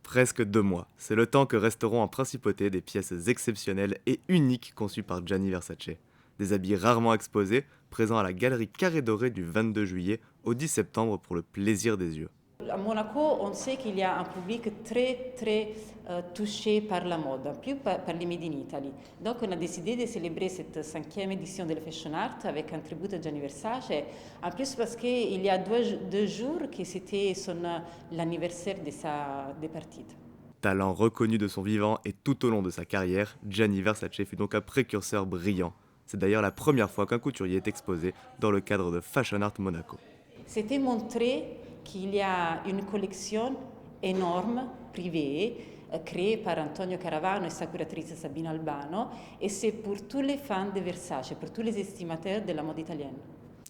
Presque 2 mois, c'est le temps que resteront en principauté des pièces exceptionnelles et uniques conçues par Gianni Versace. Des habits rarement exposés, présents à la galerie Carré Doré du 22 juillet au 10 septembre pour le plaisir des yeux. À Monaco, on sait qu'il y a un public très touché par la mode, plus par les Made in Italy. Donc on a décidé de célébrer cette cinquième édition de la Fashion Art avec un tribut à Gianni Versace. En plus parce qu'il y a deux jours que c'était l'anniversaire de sa départite. Talent reconnu de son vivant et tout au long de sa carrière, Gianni Versace fut donc un précurseur brillant. C'est d'ailleurs la première fois qu'un couturier est exposé dans le cadre de Fashion Art Monaco. C'était montrer qu'il y a une collection énorme, privée, créée par Antonio Caravano et sa curatrice Sabina Albano, et c'est pour tous les fans de Versace, pour tous les estimateurs de la mode italienne.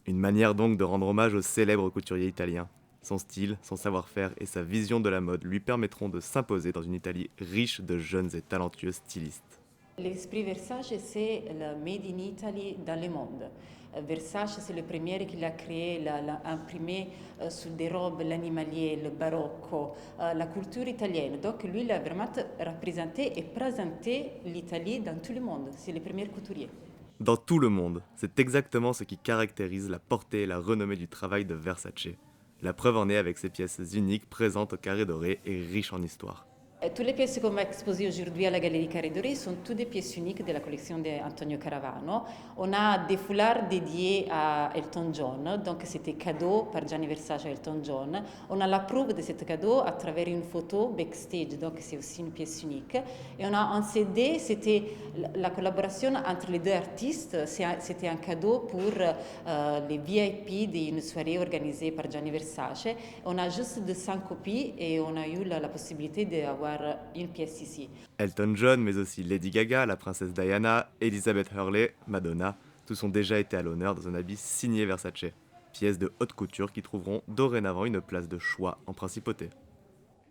Une manière donc de rendre hommage au célèbre couturier italien. Son style, son savoir-faire et sa vision de la mode lui permettront de s'imposer dans une Italie riche de jeunes et talentueux stylistes. L'esprit Versace, c'est le Made in Italy dans le monde. Versace, c'est le premier qui l'a créé, l'a imprimé sur des robes, l'animalier, le barocco, la culture italienne. Donc lui, il a vraiment représenté et présenté l'Italie dans tout le monde. C'est le premier couturier. Dans tout le monde, c'est exactement ce qui caractérise la portée et la renommée du travail de Versace. La preuve en est avec ses pièces uniques présentes au Carré Doré et riches en histoire. Toutes les pièces qu'on va exposer aujourd'hui à la Galerie Carré Doré sont toutes des pièces uniques de la collection d'Antonio Caravano. On a des foulards dédiés à Elton John, donc c'était cadeau par Gianni Versace à Elton John. On a la preuve de ce cadeau à travers une photo backstage, donc c'est aussi une pièce unique. Et on a un CD, c'était la collaboration entre les deux artistes, c'était un cadeau pour les VIP d'une soirée organisée par Gianni Versace. On a juste 200 copies et on a eu la possibilité d'avoir une pièce ici. Elton John, mais aussi Lady Gaga, la princesse Diana, Elizabeth Hurley, Madonna, tous ont déjà été à l'honneur dans un habit signé Versace. Pièces de haute couture qui trouveront dorénavant une place de choix en principauté.